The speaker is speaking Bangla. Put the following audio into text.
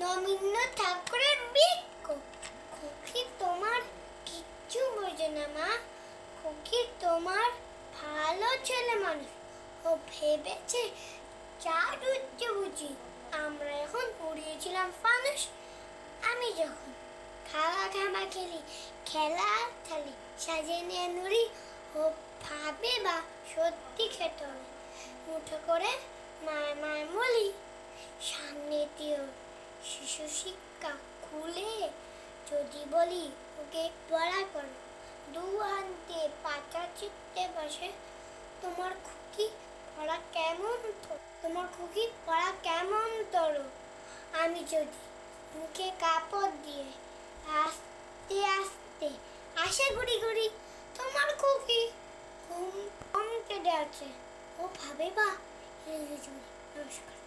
রবীন্দ্রনাথ ঠাকুরের বৃক্ষ। খুকি তোমার কিচ্ছু বোঝে না মা। খুকি তোমার ভালো ছেলে মানুষ। ও ভেবেছে চাঁদ উঠছে বুঝি। আমরা এখন উড়িয়েছিলাম ফানুস। আমি যখন খাওয়া খামা খেলি, খেলা থালি সাজিয়ে নিয়ে নুড়ি, ও ভাবে বা সত্যি খেতে হবে। মুঠো করে মায় মায় বলি, সামনে দিও শিশু শিক্ষা খুলে। যদি বলি ওকে পড়া করো, দু হাত দিয়ে পাতা চিত্তে বসে। তোমার খুকি পড়া কেমন তোমার খুকি পড়া কেমন তোর। আমি যদি মুখে কাপড় দিয়ে আস্তে আস্তে আসে ঘুরি ঘুরি, তোমার খুকি ঘুম কেটে আছে। ও ভাবে বা নমস্কার।